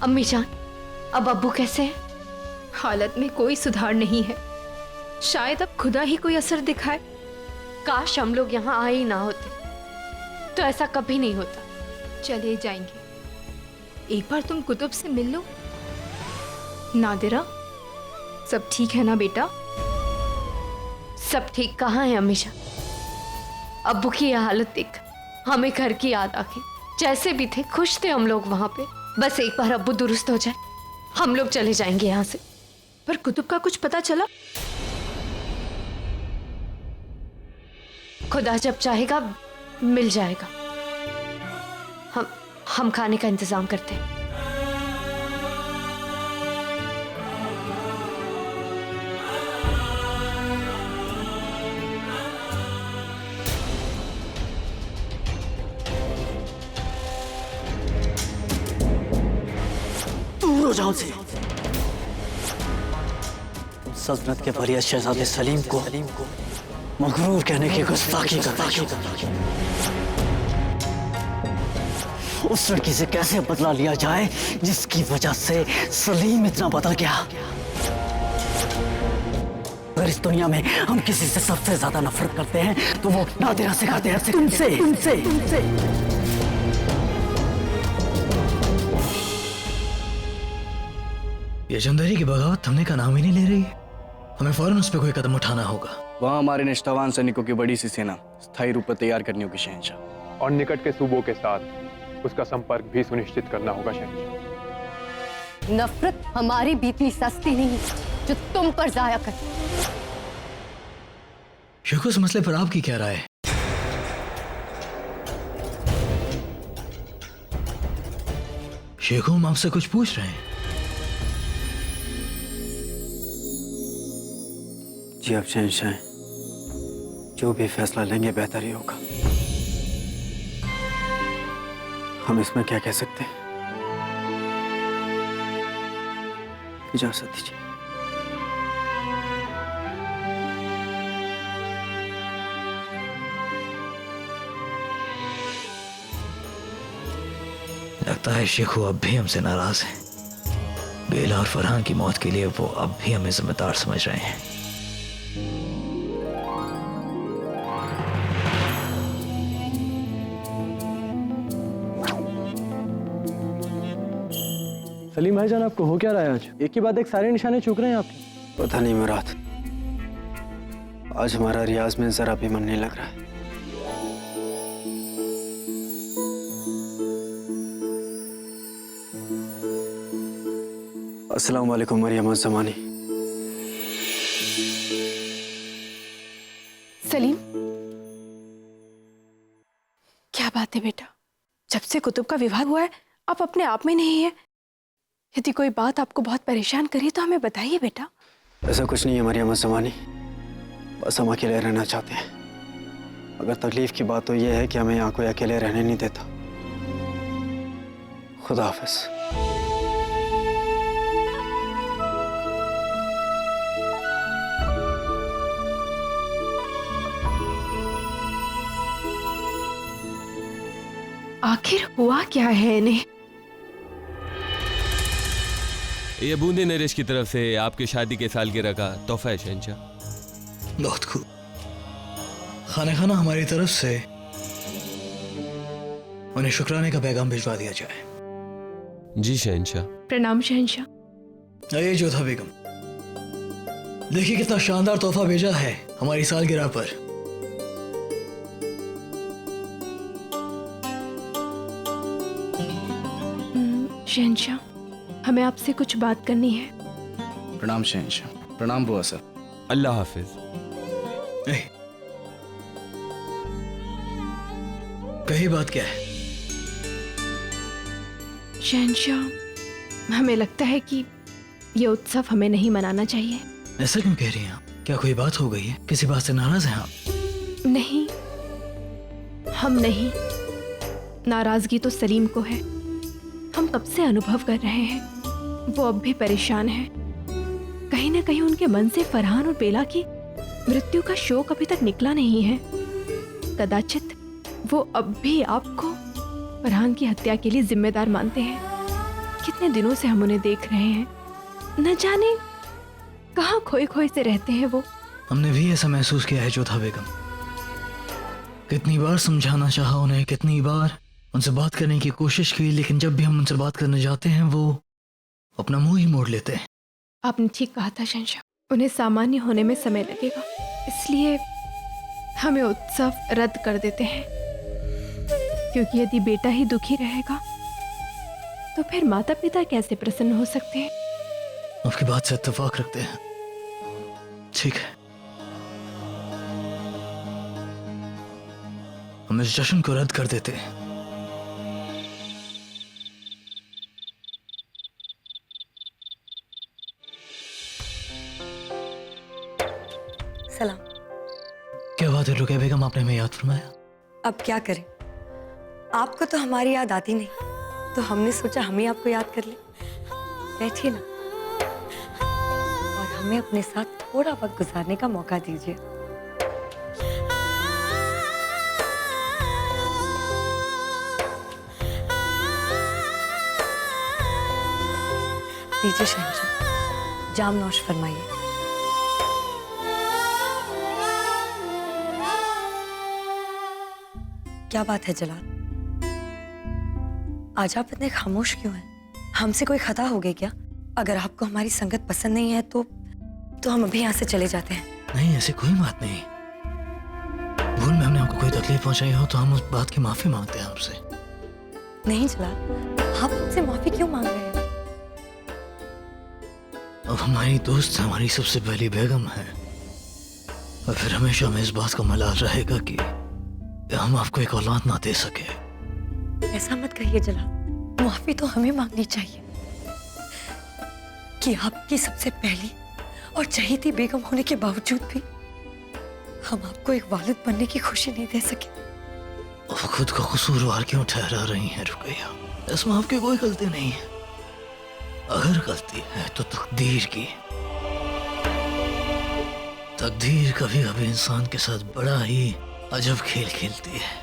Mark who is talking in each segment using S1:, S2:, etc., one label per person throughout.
S1: अम्मी जान, अब अब्बू कैसे हैं?
S2: हालत में कोई सुधार नहीं है। शायद अब खुदा ही कोई असर दिखाए।
S1: काश हम लोग यहाँ आए ही ना होते, तो ऐसा कभी नहीं होता।
S2: चले जाएंगे, एक बार तुम कुतुब से मिल लो। नादिरा, सब ठीक है ना बेटा?
S1: सब ठीक कहाँ है अम्मी जान? अब्बू की यह हालत देख हमें घर की याद आ गई। जैसे भी थे खुश थे हम लोग वहां पे। बस एक बार अब्बू दुरुस्त हो जाए, हम लोग चले जाएंगे यहाँ से।
S2: पर कुतुब का कुछ पता चला?
S1: खुदा जब चाहेगा मिल जाएगा। हम खाने का इंतजाम करते हैं।
S3: दूर हो जाओ से। सल्तनत के वली शहजादे सलीम को मगरूर कहने की गुस्ताखी करता है। उस लड़की से कैसे बदला लिया जाए जिसकी वजह से सलीम इतना बदल गया। अगर इस दुनिया में हम किसी से सबसे ज्यादा नफरत करते हैं तो वो नादिरा से करते हैं। तुमसे।
S4: ये चंदेरी की बगावत थमने का नाम ही नहीं ले रही है। हमें फौरन उस पर कोई कदम उठाना होगा।
S5: वहाँ हमारे निष्ठावान सैनिकों की बड़ी सी सेना स्थायी रूप में तैयार करनी होगी शहंशाह।
S6: और निकट के सूबों के साथ उसका संपर्क भी सुनिश्चित करना होगा शहंशाह।
S7: नफरत हमारी भी इतनी सस्ती नहीं जो तुम पर जाया कर।
S4: शेख, उस मसले पर आपकी क्या राय है? शेख, हम आपसे कुछ पूछ रहे हैं।
S3: जी अब शहंशाह, जो भी फैसला लेंगे बेहतर ही होगा। हम इसमें क्या कह सकते हैं? इजाजत दीजिए।
S4: लगता है शेखू अब भी हमसे नाराज है। बेला और फरहान की मौत के लिए वो अब भी हमें जिम्मेदार समझ रहे हैं।
S8: सलीम भाईजान, आपको हो क्या रहा है आज? एक के बाद एक सारे निशाने चूक रहे हैं आपके।
S3: पता नहीं मुराद, आज हमारा रियाज में जरा भी मन नहीं लग रहा है। अस्सलाम वालेकुम मरियम ज़मानी।
S2: सलीम, क्या बात है बेटा? जब से कुतुब का विवाह हुआ है आप अपने आप में नहीं है। यदि कोई बात आपको बहुत परेशान करी तो हमें बताइए बेटा।
S3: ऐसा कुछ नहीं है मरियम ज़मानी, बस हम अकेले रहना चाहते हैं। अगर तकलीफ की बात तो यह है कि हमें यहाँ कोई अकेले रहने नहीं देता। खुदा हाफिज।
S2: आखिर हुआ क्या है इन्हें?
S9: ये बूंदे नरेश की तरफ से आपकी शादी के सालगिरह का तोहफा है शहंशाह।
S4: बहुत खूब। खाना खाना हमारी तरफ से उन्हें शुक्राने का पैगाम भिजवा दिया जाए।
S9: जी शहंशाह।
S2: प्रणाम शहंशाह।
S4: ये जो था बेगम, देखिए कितना शानदार तोहफा भेजा है हमारी सालगिरह पर।
S2: शहंशाह, हमें आपसे कुछ बात करनी है।
S5: प्रणाम शहंशाह। प्रणाम बुआ सर।
S9: अल्लाह हाफिज।
S4: कही बात क्या है?
S2: शहंशाह, हमें लगता है कि ये उत्सव हमें नहीं मनाना चाहिए।
S4: ऐसा क्यों कह रही हैं आप? क्या कोई बात हो गई है? किसी बात से नाराज हैं आप?
S2: नहीं, हम नहीं। नाराजगी तो सलीम को है। हम कब से अनुभव कर रहे हैं वो अब भी परेशान है। कहीं ना कहीं उनके मन से फरहान और बेला की मृत्यु का शोक अभी तक निकला नहीं है। कदाचित वो अब भी आपको फरहान की हत्या के लिए जिम्मेदार मानते हैं। कितने दिनों से हम उन्हें देख रहे हैं, न जाने कहाँ खोए खोए से रहते हैं वो।
S4: हमने भी ऐसा महसूस किया है जोधा बेगम। कितनी बार समझाना चाहा उन्हें, कितनी बार उनसे बात करने की कोशिश की, लेकिन जब भी हम उनसे बात करने जाते हैं वो अपना मुंह ही मोड़ लेते हैं।
S2: आपने ठीक कहा था शहंशाह, उन्हें सामान्य होने में समय लगेगा, इसलिए हमें उत्सव रद्द कर देते हैं। क्योंकि यदि बेटा ही दुखी रहेगा तो फिर माता पिता कैसे प्रसन्न हो सकते हैं।
S4: आपकी बात से इत्तेफाक रखते हैं। ठीक है, हम इस जश्न को रद्द कर देते हैं।
S10: सलाम।
S4: क्या बात है रुकैया बेगम, आपने हमें याद फरमाया?
S10: अब क्या करें, आपको तो हमारी याद आती नहीं, तो हमने सोचा हम ही आपको याद कर ले। बैठिए ना और हमें अपने साथ थोड़ा वक्त गुजारने का मौका दीजिए। दीजिए शहंशाह, जाम नौश फरमाइए। क्या बात है जलाल, आज आप इतने खामोश क्यों हैं? हमसे कोई खता हो गई क्या? अगर आपको हमारी संगत पसंद नहीं है तो हम अभी यहाँ से चले जाते हैं।
S4: नहीं, ऐसी कोई बात नहीं। भूल में हमने आपको कोई तकलीफ पहुंचाई हो तो हम उस बात की माफी मांगते हैं आपसे।
S10: नहीं जलाल, आप हमसे माफी क्यों मांग रहे हैं?
S4: अब हमारी दोस्त हमारी सबसे पहली बेगम है, और फिर हमेशा हमें इस बात का मलाल रहेगा कि हम आपको एक औलाद ना दे सके।
S10: ऐसा मत कहिए जलाल, माफी तो हमें मांगनी चाहिए कि आपकी सबसे पहली और चहेती बेगम होने के बावजूद भी हम आपको एक वालिद बनने की खुशी नहीं दे सके।
S4: अब खुद को कसूरवार क्यों ठहरा रही हैं रुकैया? इसमें आपकी कोई गलती नहीं है। अगर गलती है तो तकदीर की। तकदीर कभी कभी इंसान के साथ बड़ा ही अजब खेल खेलती है।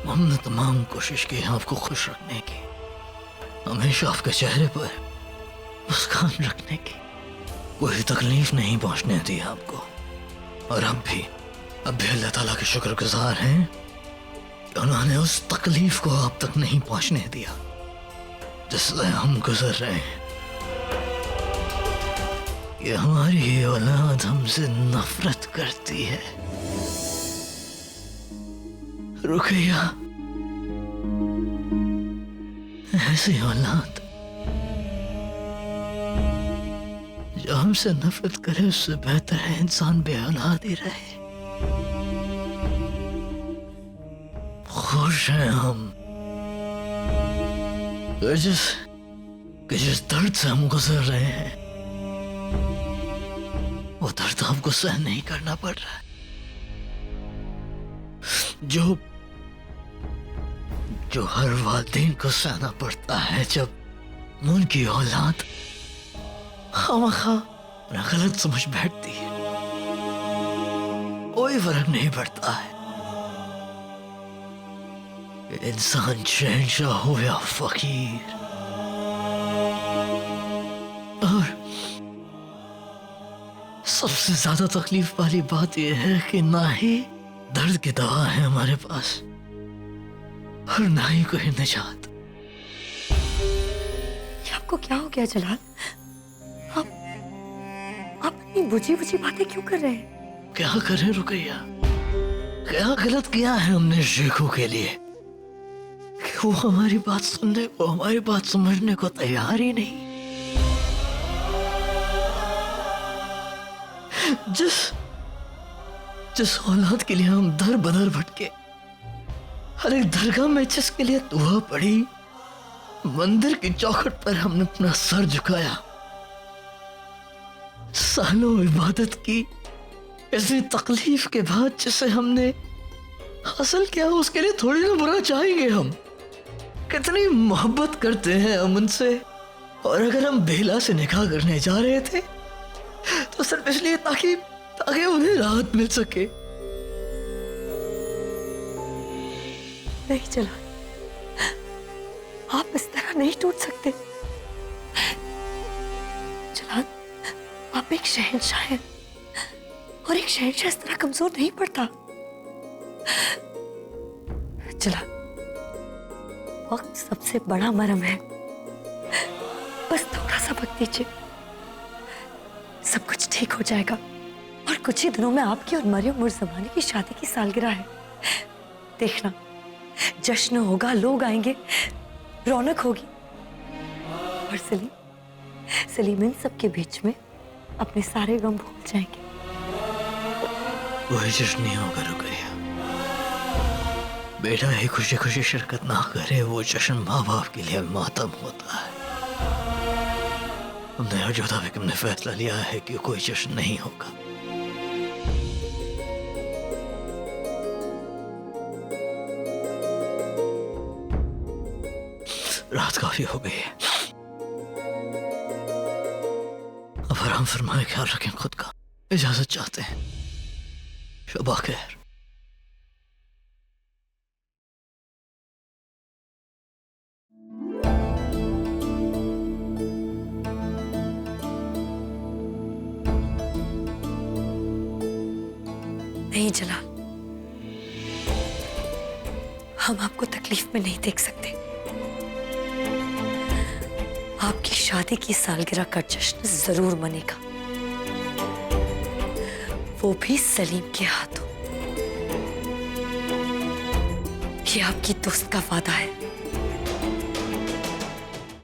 S4: हमने तमाम कोशिश की है आपको खुश रखने की, हमेशा आपके चेहरे पर मुस्कान रखने की, कोई तकलीफ नहीं पहुंचने दी आपको। और अब भी अल्लाह ताला के शुक्रगुजार हैं कि उन्होंने उस तकलीफ को आप तक नहीं पहुंचने दिया जिससे हम गुजर रहे हैं। कि हमारी औलाद हमसे नफरत करती है। रुकैया, ऐसी औलाद जो हमसे नफरत करे उससे बेहतर है इंसान बेऔलाद ही रहे। खुश हैं हम कि जिस दर्द से हम गुजर रहे हैं वो दर्द हमको सहन नहीं करना पड़ रहा है। जो हर वालिदैन को सहना पड़ता है जब उनकी औलाद खामखा गलत समझ बैठती है। कोई फर्क नहीं पड़ता है इंसान शहंशाह हो या फकीर। और सबसे ज्यादा तकलीफ वाली बात यह है कि ना ही दर्द की दवा है हमारे पास और ना ही कोई निजात।
S10: आपको क्या हो गया जलाल? आप इतनी बुझी बुझी बातें क्यों कर रहे हैं?
S4: क्या करें रुकैया, क्या गलत किया है हमने शेखों के लिए कि वो हमारी बात सुनने को, हमारी बात समझने को तैयार ही नहीं। जिस औलाद के लिए हम दर बदर भटके, हर एक दरगाह में जिसके लिए दुआ पड़ी, मंदिर की चौखट पर हमने अपना सर झुकाया, सालों इबादत की, इतनी तकलीफ के बाद जिसे हमने हासिल किया उसके लिए थोड़ी ना बुरा चाहेंगे हम। कितनी मोहब्बत करते हैं हम उनसे, और अगर हम बेला से निकाह करने जा रहे थे तो सिर्फ इसलिए ताकि उन्हें राहत मिल सके।
S10: नहीं जलाल, आप इस तरह नहीं टूट सकते। आप एक शहंशाह हैं और एक शहंशाह इस तरह कमजोर नहीं पड़ता। चला, वक्त सबसे बड़ा मरहम है, बस थोड़ा सा वक्त दीजिए, सब कुछ ठीक हो जाएगा। और कुछ ही दिनों में आपकी और मरियम मुर्ज़मानी की शादी की सालगिरह है। देखना, जश्न होगा, लोग आएंगे, रौनक होगी। और सलीम इन सब के बीच में अपने सारे गम भूल जाएंगे।
S4: कोई जश्न नहीं होगा रुकैया। बेटा ही खुशी खुशी शिरकत ना करे, वो जश्न माँ बाप के लिए मातम होता है। हमने और जोधा बेगम ने फैसला लिया है कि कोई जश्न नहीं होगा। रात काफी हो गई है, अब आराम फरमाए, ख्याल रखें खुद का। इजाजत चाहते हैं। शबा खैर।
S10: नहीं जलाल, हम आपको तकलीफ में नहीं देख सकते। आपकी शादी की सालगिरह का जश्न जरूर मनेगा, वो भी सलीम के हाथों। ये आपकी दोस्त का वादा है।